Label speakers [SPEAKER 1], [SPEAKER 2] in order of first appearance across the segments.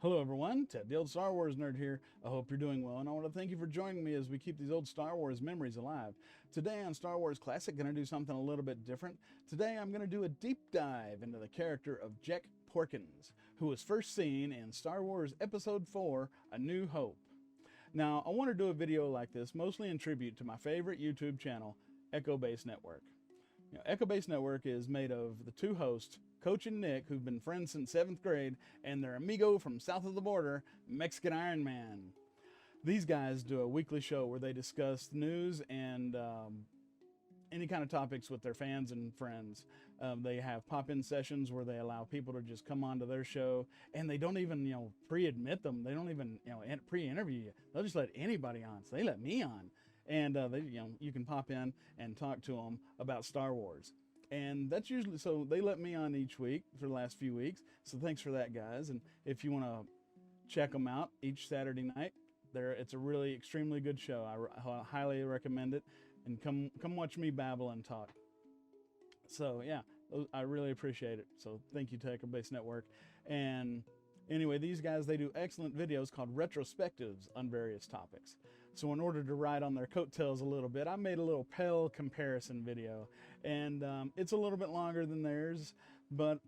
[SPEAKER 1] Hello everyone, Ted the Old Star Wars Nerd here. I hope you're doing well, and I want to thank you for joining me as we keep these old Star Wars memories alive. Today on Star Wars Classic, going to do something a little bit different. Today I'm going to do a deep dive into the character of Jek Porkins, who was first seen in Star Wars Episode 4, A New Hope. Now, I want to do a video like this mostly in tribute to my favorite YouTube channel, Echo Base Network. Echo Base Network is made of the two hosts, Coach and Nick, who've been friends since 7th grade, and their amigo from south of the border, Mexican Iron Man. These guys do a weekly show where they discuss news and any kind of topics with their fans and friends. They have pop-in sessions where they allow people to just come onto their show, and they don't even, pre-admit them. They don't even, pre-interview you. They'll just let anybody on. So they let me on. And you can pop in and talk to them about Star Wars. And that's usually, so they let me on each week for the last few weeks. So thanks for that, guys. And if you want to check them out each Saturday night, it's a really extremely good show. I highly recommend it. And come watch me babble and talk. So yeah, I really appreciate it. So thank you to Echo Base Network. And anyway, these guys, they do excellent videos called retrospectives on various topics. So in order to ride on their coattails a little bit, I made a little Pell comparison video. And it's a little bit longer than theirs, but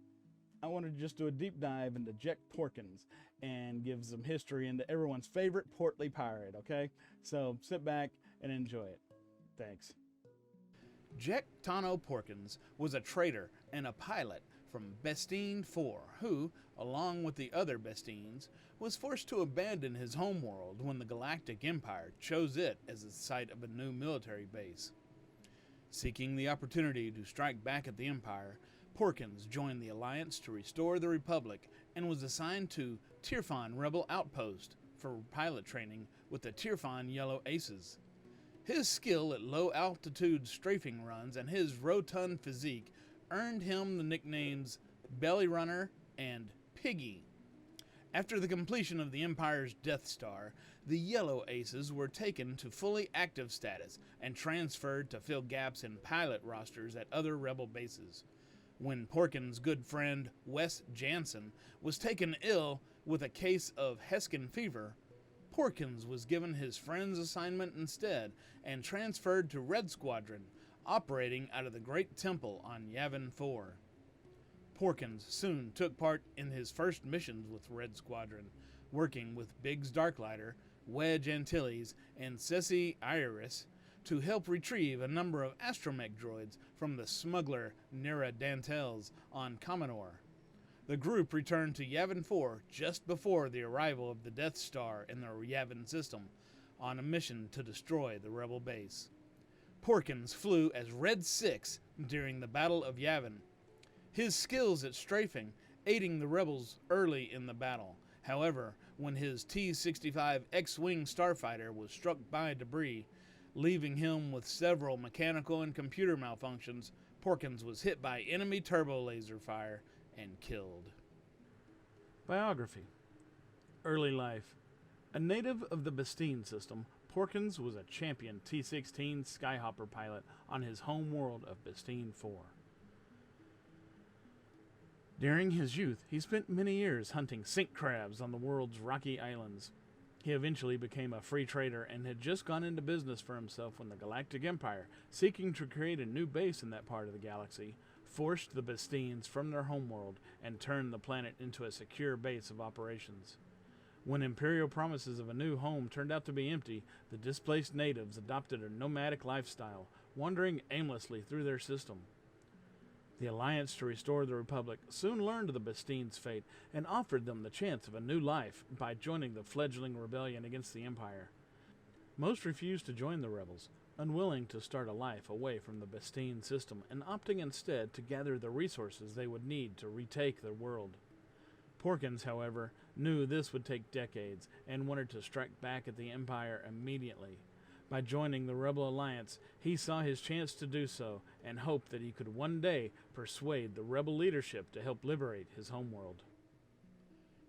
[SPEAKER 1] I wanted to just do a deep dive into Jek Porkins and give some history into everyone's favorite portly pirate, okay? So sit back and enjoy it. Thanks. Jek Porkins was a trader and a pilot from Bestine 4, who, along with the other Bestines, was forced to abandon his homeworld when the Galactic Empire chose it as the site of a new military base. Seeking the opportunity to strike back at the Empire, Porkins joined the Alliance to restore the Republic and was assigned to Tirfon Rebel Outpost for pilot training with the Tirfon Yellow Aces. His skill at low-altitude strafing runs and his rotund physique earned him the nicknames Belly Runner and Piggy. After the completion of the Empire's Death Star, the Yellow Aces were taken to fully active status and transferred to fill gaps in pilot rosters at other Rebel bases. When Porkins' good friend Wes Jansen was taken ill with a case of Heskin fever, Porkins was given his friend's assignment instead and transferred to Red Squadron, operating out of the Great Temple on Yavin 4. Porkins soon took part in his first missions with Red Squadron, working with Biggs Darklighter, Wedge Antilles, and Ceci Iris to help retrieve a number of astromech droids from the smuggler Nera Dantels on Commodore. The group returned to Yavin 4 just before the arrival of the Death Star in the Yavin system, on a mission to destroy the Rebel base. Porkins flew as Red 6 during the Battle of Yavin, his skills at strafing aiding the Rebels early in the battle. However, when his T-65 X-Wing starfighter was struck by debris, leaving him with several mechanical and computer malfunctions, Porkins was hit by enemy turbo laser fire and killed. Biography. Early life. A native of the Bestine system, Porkins was a champion T-16 Skyhopper pilot on his home world of Bestine 4. During his youth, he spent many years hunting sink crabs on the world's rocky islands. He eventually became a free trader and had just gone into business for himself when the Galactic Empire, seeking to create a new base in that part of the galaxy, forced the Bestines from their homeworld and turned the planet into a secure base of operations. When Imperial promises of a new home turned out to be empty, the displaced natives adopted a nomadic lifestyle, wandering aimlessly through their system. The Alliance to Restore the Republic soon learned of the Bestines' fate and offered them the chance of a new life by joining the fledgling rebellion against the Empire. Most refused to join the rebels, unwilling to start a life away from the Bestine system and opting instead to gather the resources they would need to retake their world. Porkins, however, knew this would take decades and wanted to strike back at the Empire immediately. By joining the Rebel Alliance, he saw his chance to do so and hoped that he could one day persuade the Rebel leadership to help liberate his homeworld.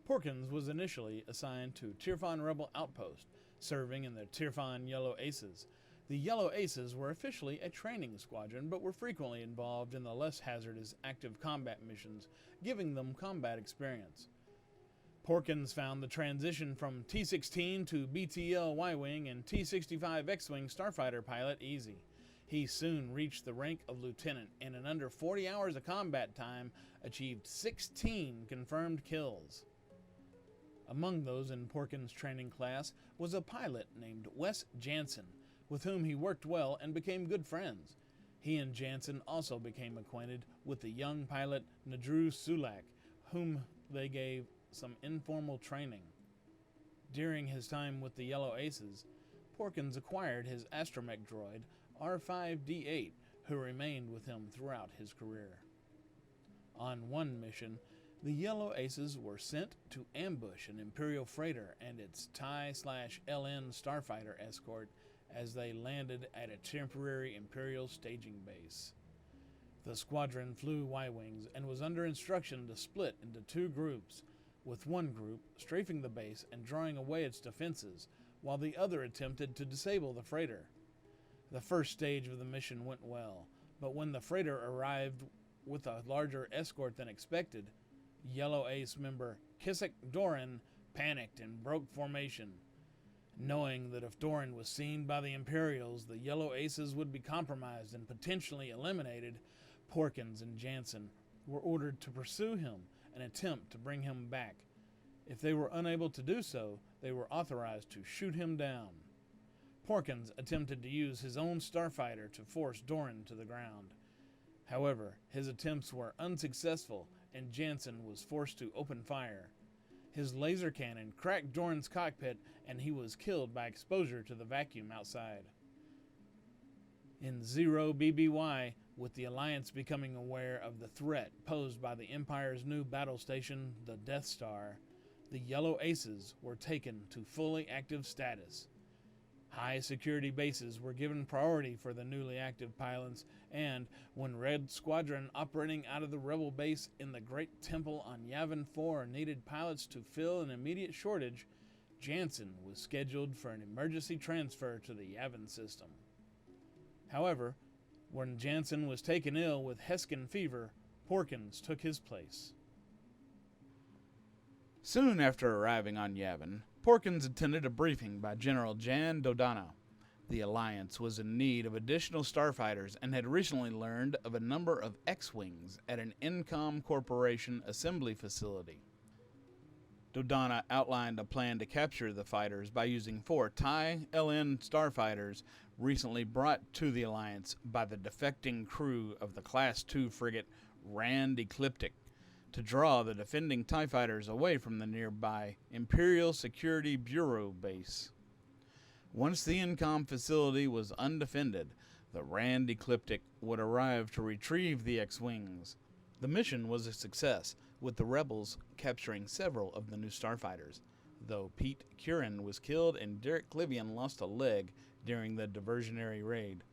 [SPEAKER 1] Porkins was initially assigned to Tirfon Rebel Outpost, serving in the Tirfon Yellow Aces. The Yellow Aces were officially a training squadron, but were frequently involved in the less hazardous active combat missions, giving them combat experience.
[SPEAKER 2] Porkins found the transition from T-16 to BTL Y-Wing and T-65 X-Wing starfighter pilot easy. He soon reached the rank of lieutenant and in under 40 hours of combat time achieved 16 confirmed kills. Among those in Porkins' training class was a pilot named Wes Jansen, with whom he worked well and became good friends. He and Jansen also became acquainted with the young pilot Nadru Sulak, whom they gave some informal training. During his time with the Yellow Aces, Porkins acquired his astromech droid R5-D8, who remained with him throughout his career. On one mission, the Yellow Aces were sent to ambush an Imperial freighter and its TIE/LN starfighter escort as they landed at a temporary Imperial staging base. The squadron flew Y-Wings and was under instruction to split into two groups, with one group strafing the base and drawing away its defenses, while the other attempted to disable the freighter. The first stage of the mission went well, but when the freighter arrived with a larger escort than expected, Yellow Ace member Kissick Doran panicked and broke formation. Knowing that if Doran was seen by the Imperials, the Yellow Aces would be compromised and potentially eliminated, Porkins and Jansen were ordered to pursue him and attempt to bring him back. If they were unable to do so, they were authorized to shoot him down. Porkins attempted to use his own starfighter to force Doran to the ground. However, his attempts were unsuccessful and Jansen was forced to open fire. His laser cannon cracked Doran's cockpit and he was killed by exposure to the vacuum outside. In 0 BBY, with the Alliance becoming aware of the threat posed by the Empire's new battle station, the Death Star, the Yellow Aces were taken to fully active status. High security bases were given priority for the newly active pilots, and when Red Squadron operating out of the Rebel base in the Great Temple on Yavin 4 needed pilots to fill an immediate shortage, Jansen was scheduled for an emergency transfer to the Yavin system. However, when Jansen was taken ill with Heskin fever, Porkins took his place.
[SPEAKER 1] Soon after arriving on Yavin, Porkins attended a briefing by General Jan Dodonna. The Alliance was in need of additional starfighters and had recently learned of a number of X-Wings at an Incom Corporation assembly facility. Dodonna outlined a plan to capture the fighters by using 4 TIE-LN starfighters recently brought to the Alliance by the defecting crew of the Class II frigate Rand Ecliptic to draw the defending TIE fighters away from the nearby Imperial Security Bureau base. Once the Incom facility was undefended, the Rand Ecliptic would arrive to retrieve the X-Wings. The mission was a success, with the rebels capturing several of the new starfighters, though Pete Curran was killed and Derek Clivian lost a leg during the diversionary raid.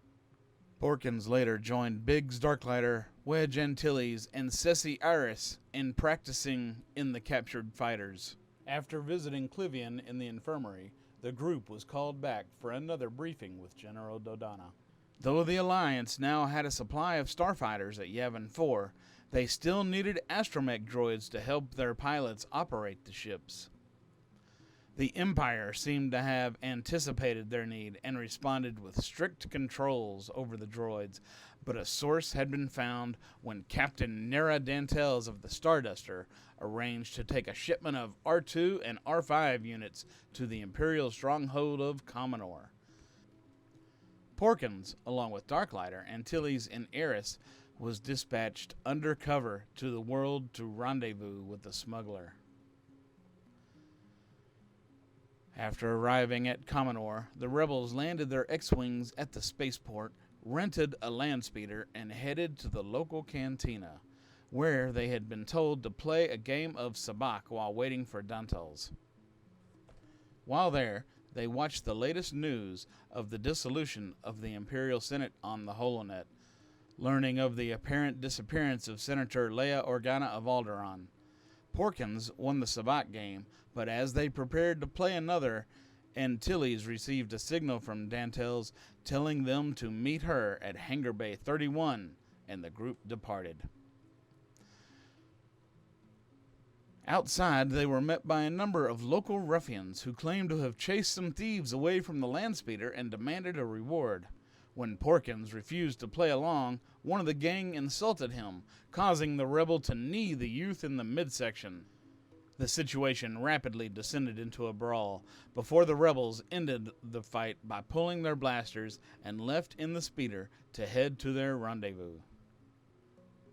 [SPEAKER 1] Porkins later joined Biggs Darklighter, Wedge Antilles, and Ceci Iris in practicing in the captured fighters. After visiting Clivian in the infirmary, the group was called back for another briefing with General Dodonna. Though the Alliance now had a supply of starfighters at Yavin 4, they still needed astromech droids to help their pilots operate the ships. The Empire seemed to have anticipated their need and responded with strict controls over the droids, but a source had been found when Captain Nera Dantels of the Starduster arranged to take a shipment of R2 and R5 units to the Imperial stronghold of Commodore. Porkins, along with Darklighter, Antilles, and Eris, was dispatched undercover to the world to rendezvous with the smuggler. After arriving at Commodore, the rebels landed their X-Wings at the spaceport, rented a land speeder, and headed to the local cantina, where they had been told to play a game of sabacc while waiting for Dantels. While there, they watched the latest news of the dissolution of the Imperial Senate on the Holonet, learning of the apparent disappearance of Senator Leia Organa of Alderaan. Porkins won the sabacc game, but as they prepared to play another, Antilles received a signal from Dantels telling them to meet her at Hangar Bay 31, and the group departed. Outside, they were met by a number of local ruffians who claimed to have chased some thieves away from the land speeder and demanded a reward. When Porkins refused to play along, one of the gang insulted him, causing the rebel to knee the youth in the midsection. The situation rapidly descended into a brawl before the rebels ended the fight by pulling their blasters and left in the speeder to head to their rendezvous.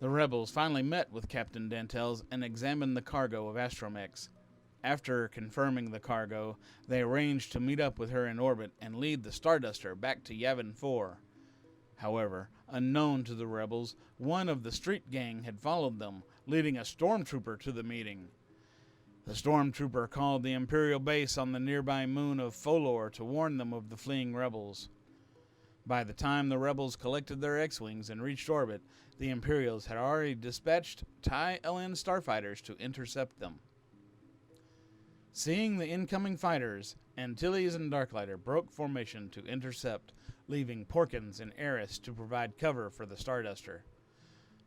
[SPEAKER 1] The rebels finally met with Captain Dantels and examined the cargo of Astromechs. After confirming the cargo, they arranged to meet up with her in orbit and lead the Starduster back to Yavin 4. However, unknown to the rebels, one of the street gang had followed them, leading a stormtrooper to the meeting. The stormtrooper called the Imperial base on the nearby moon of Folor to warn them of the fleeing rebels. By the time the rebels collected their X-Wings and reached orbit, the Imperials had already dispatched TIE LN starfighters to intercept them. Seeing the incoming fighters, Antilles and Darklighter broke formation to intercept, leaving Porkins and Eris to provide cover for the Starduster.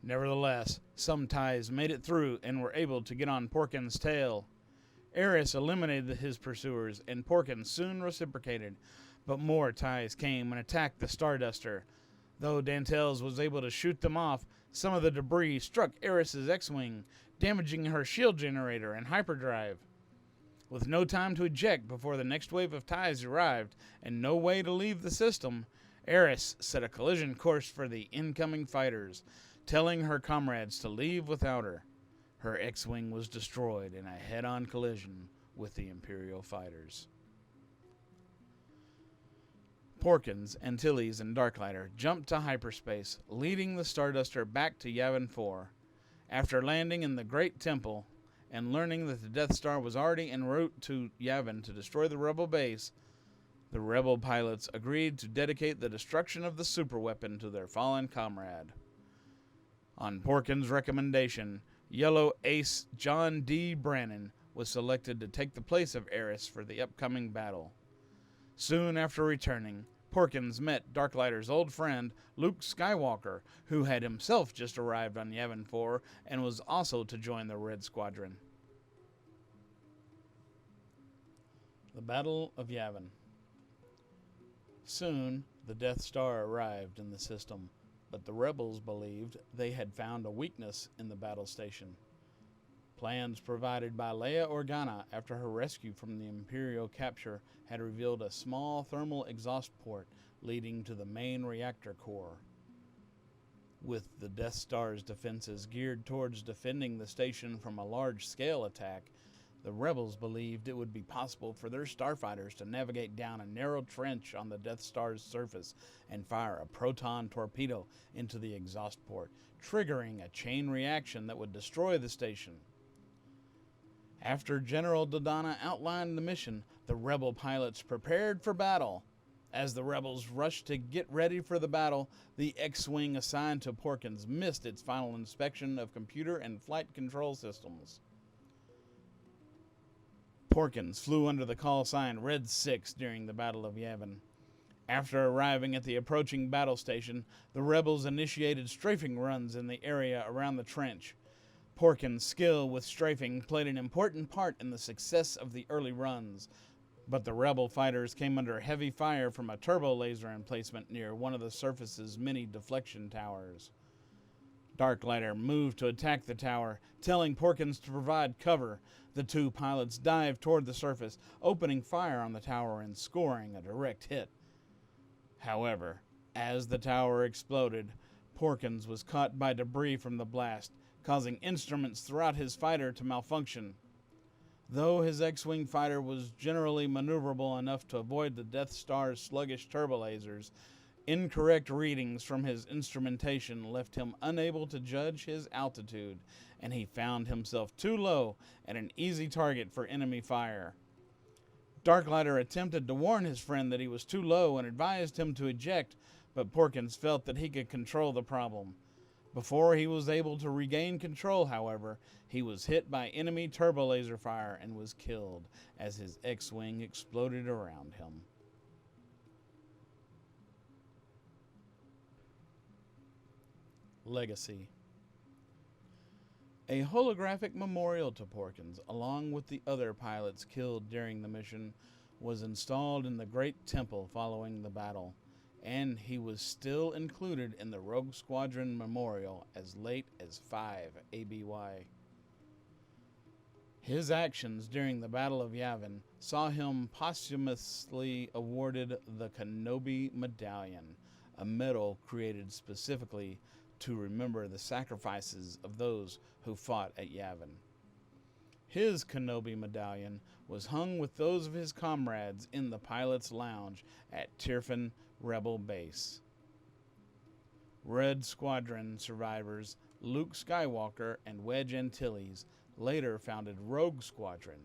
[SPEAKER 1] Nevertheless, some TIEs made it through and were able to get on Porkins' tail. Eris eliminated his pursuers, and Porkins soon reciprocated, but more TIEs came and attacked the Starduster. Though Dantels was able to shoot them off, some of the debris struck Eris's X-Wing, damaging her shield generator and hyperdrive. With no time to eject before the next wave of TIEs arrived, and no way to leave the system, Eris set a collision course for the incoming fighters, telling her comrades to leave without her. Her X-Wing was destroyed in a head-on collision with the Imperial fighters. Porkins, Antilles, and Darklighter jumped to hyperspace, leading the Starduster back to Yavin 4. After landing in the Great Temple and learning that the Death Star was already en route to Yavin to destroy the Rebel base, the Rebel pilots agreed to dedicate the destruction of the superweapon to their fallen comrade. On Porkins' recommendation, Yellow Ace John D. Brannon was selected to take the place of Eris for the upcoming battle. Soon after returning, Porkins met Darklighter's old friend, Luke Skywalker, who had himself just arrived on Yavin 4 and was also to join the Red Squadron. The Battle of Yavin. Soon, the Death Star arrived in the system, but the rebels believed they had found a weakness in the battle station. Plans provided by Leia Organa after her rescue from the Imperial capture had revealed a small thermal exhaust port leading to the main reactor core. With the Death Star's defenses geared towards defending the station from a large-scale attack, the rebels believed it would be possible for their starfighters to navigate down a narrow trench on the Death Star's surface and fire a proton torpedo into the exhaust port, triggering a chain reaction that would destroy the station. After General Dodonna outlined the mission, the rebel pilots prepared for battle. As the rebels rushed to get ready for the battle, the X-Wing assigned to Porkins missed its final inspection of computer and flight control systems. Porkins flew under the call sign Red 6 during the Battle of Yavin. After arriving at the approaching battle station, the rebels initiated strafing runs in the area around the trench. Porkins' skill with strafing played an important part in the success of the early runs, but the rebel fighters came under heavy fire from a turbo laser emplacement near one of the surface's many deflection towers. Darklighter moved to attack the tower, telling Porkins to provide cover. The two pilots dived toward the surface, opening fire on the tower and scoring a direct hit. However, as the tower exploded, Porkins was caught by debris from the blast, causing instruments throughout his fighter to malfunction. Though his X-Wing fighter was generally maneuverable enough to avoid the Death Star's sluggish turbolasers, incorrect readings from his instrumentation left him unable to judge his altitude, and he found himself too low and an easy target for enemy fire. Darklighter attempted to warn his friend that he was too low and advised him to eject, but Porkins felt that he could control the problem. Before he was able to regain control, however, he was hit by enemy turbolaser fire and was killed as his X-Wing exploded around him. Legacy. A holographic memorial to Porkins, along with the other pilots killed during the mission, was installed in the Great Temple following the battle, and he was still included in the Rogue Squadron Memorial as late as 5 ABY. His actions during the Battle of Yavin saw him posthumously awarded the Kenobi Medallion, a medal created specifically to remember the sacrifices of those who fought at Yavin. His Kenobi Medallion was hung with those of his comrades in the pilot's lounge at Tirfan Rebel Base. Red Squadron survivors Luke Skywalker and Wedge Antilles later founded Rogue Squadron,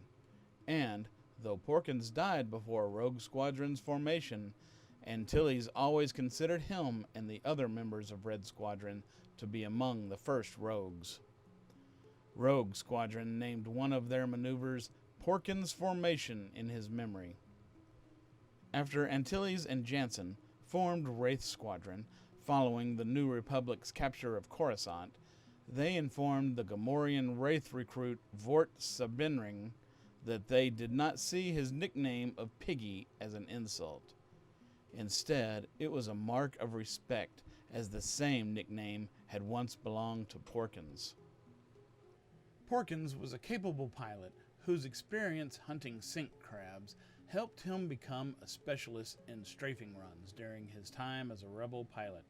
[SPEAKER 1] and though Porkins died before Rogue Squadron's formation, Antilles always considered him and the other members of Red Squadron to be among the first rogues. Rogue Squadron named one of their maneuvers Porkins Formation in his memory. After Antilles and Jansen formed Wraith Squadron, following the New Republic's capture of Coruscant, they informed the Gamorrean Wraith recruit Vort Sabinring that they did not see his nickname of Piggy as an insult. Instead, it was a mark of respect, as the same nickname had once belonged to Porkins.
[SPEAKER 2] Porkins was a capable pilot whose experience hunting sink crabs helped him become a specialist in strafing runs during his time as a rebel pilot.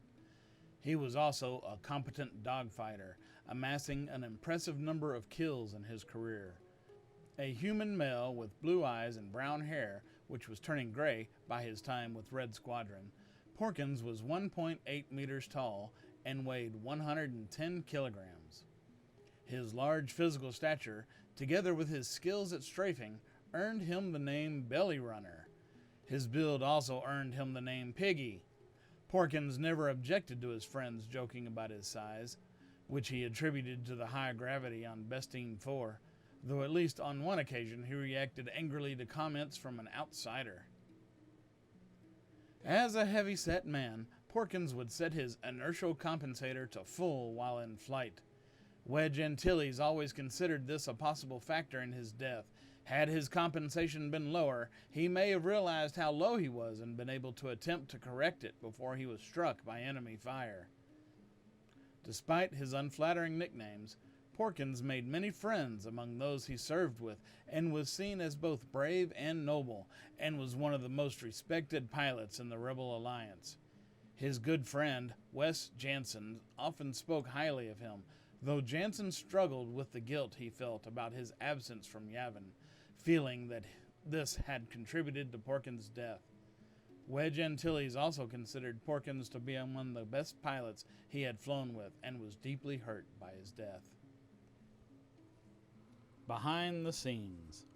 [SPEAKER 2] He was also a competent dogfighter, amassing an impressive number of kills in his career. A human male with blue eyes and brown hair, which was turning gray by his time with Red Squadron, Porkins was 1.8 meters tall and weighed 110 kilograms. His large physical stature, together with his skills at strafing, earned him the name Belly Runner. His build also earned him the name Piggy. Porkins never objected to his friends joking about his size, which he attributed to the high gravity on Bestine 4, though at least on one occasion he reacted angrily to comments from an outsider. As a heavy-set man, Porkins would set his inertial compensator to full while in flight. Wedge Antilles always considered this a possible factor in his death. Had his compensation been lower, he may have realized how low he was and been able to attempt to correct it before he was struck by enemy fire. Despite his unflattering nicknames, Porkins made many friends among those he served with and was seen as both brave and noble, and was one of the most respected pilots in the Rebel Alliance. His good friend, Wes Jansen, often spoke highly of him, though Jansen struggled with the guilt he felt about his absence from Yavin, feeling that this had contributed to Porkins' death. Wedge Antilles also considered Porkins to be among the best pilots he had flown with and was deeply hurt by his death.
[SPEAKER 1] Behind the scenes.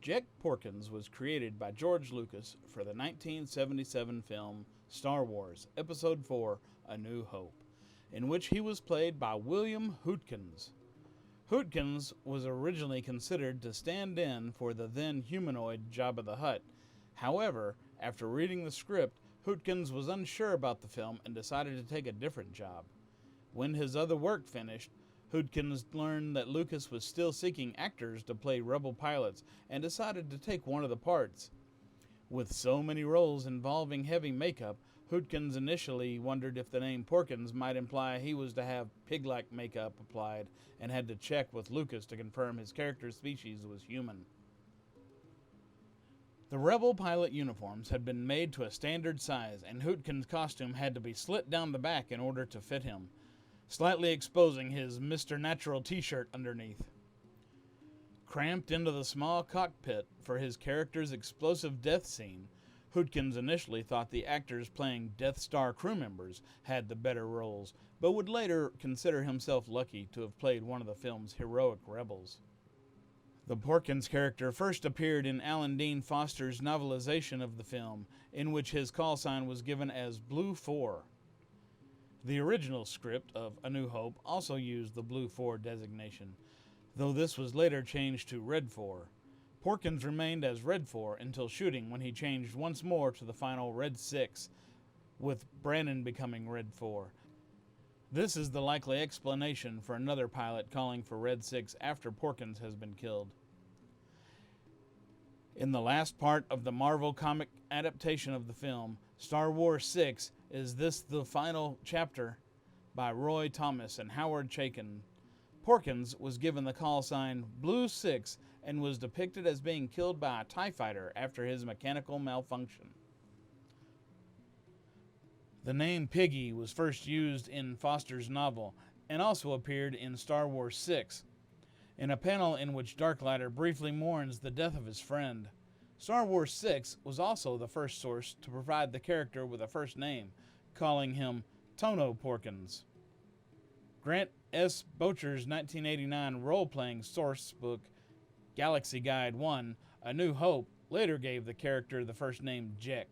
[SPEAKER 1] Jek Porkins was created by George Lucas for the 1977 film Star Wars Episode IV: A New Hope, in which he was played by William Hootkins. Hootkins was originally considered to stand in for the then humanoid Jabba the Hutt. However, after reading the script, Hootkins was unsure about the film and decided to take a different job. When his other work finished, Hootkins learned that Lucas was still seeking actors to play rebel pilots and decided to take one of the parts. With so many roles involving heavy makeup, Hootkins initially wondered if the name Porkins might imply he was to have pig-like makeup applied and had to check with Lucas to confirm his character's species was human. The rebel pilot uniforms had been made to a standard size, and Hootkins' costume had to be slit down the back in order to fit him, slightly exposing his Mr. Natural t-shirt underneath. Cramped into the small cockpit for his character's explosive death scene, Hootkins initially thought the actors playing Death Star crew members had the better roles, but would later consider himself lucky to have played one of the film's heroic rebels. The Porkins character first appeared in Alan Dean Foster's novelization of the film, in which his call sign was given as Blue 4. The original script of A New Hope also used the Blue 4 designation, though this was later changed to Red 4. Porkins remained as Red 4 until shooting, when he changed once more to the final Red 6, with Brannon becoming Red 4.
[SPEAKER 2] This is the likely explanation for another pilot calling for Red 6 after Porkins has been killed. In the last part of the Marvel comic adaptation of the film, Star Wars 6, is this the final chapter by Roy Thomas and Howard Chaykin. Porkins was given the call sign Blue 6 and was depicted as being killed by a TIE fighter after his mechanical malfunction. The name Piggy was first used in Foster's novel and also appeared in Star Wars 6, in a panel in which Darklighter briefly mourns the death of his friend. Star Wars 6 was also the first source to provide the character with a first name, calling him Tono Porkins. Grant S. Bocher's 1989 role-playing source book, Galaxy Guide 1, A New Hope, later gave the character the first name Jek.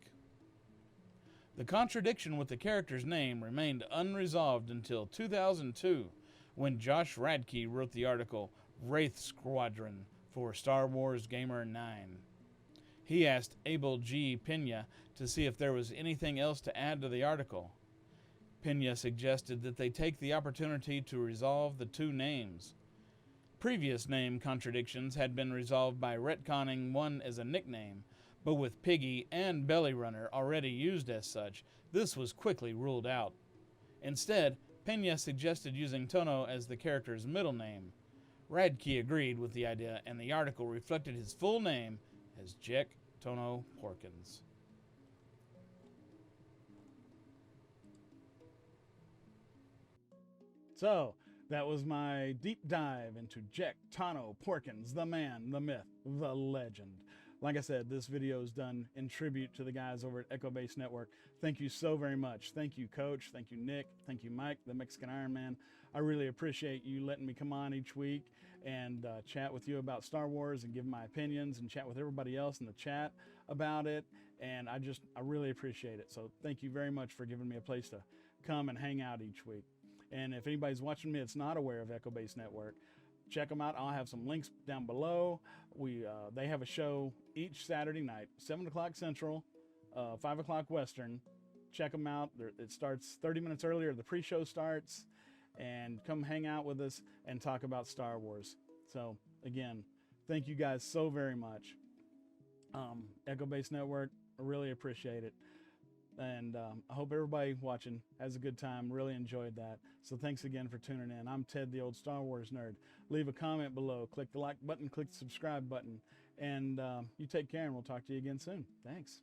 [SPEAKER 2] The contradiction with the character's name remained unresolved until 2002, when Josh Radke wrote the article Wraith Squadron for Star Wars Gamer 9. He asked Abel G. Pena to see if there was anything else to add to the article. Pena suggested that they take the opportunity to resolve the two names. Previous name contradictions had been resolved by retconning one as a nickname, but with Piggy and Belly Runner already used as such, this was quickly ruled out. Instead, Pena suggested using Tono as the character's middle name. Radke agreed with the idea, and the article reflected his full name as Jek Tono Porkins.
[SPEAKER 1] So, that was my deep dive into Jek Tono Porkins, the man, the myth, the legend. Like I said, this video is done in tribute to the guys over at Echo Base Network. Thank you so very much. Thank you, Coach. Thank you, Nick. Thank you, Mike, the Mexican Iron Man. I really appreciate you letting me come on each week and chat with you about Star Wars and give my opinions and chat with everybody else in the chat about it. And I really appreciate it. So thank you very much for giving me a place to come and hang out each week. And if anybody's watching me that's not aware of Echo Base Network, check them out. I'll have some links down below. They have a show each Saturday night, 7 o'clock Central, 5 o'clock Western. Check them out. It starts 30 minutes earlier. The pre-show starts. And come hang out with us and talk about Star Wars. So, again, thank you guys so very much. Echo Base Network, I really appreciate it. And I hope everybody watching has a good time. Really enjoyed that. So thanks again for tuning in. I'm Ted, the old Star Wars nerd. Leave a comment below. Click the like button. Click the subscribe button. And you take care, and we'll talk to you again soon. Thanks.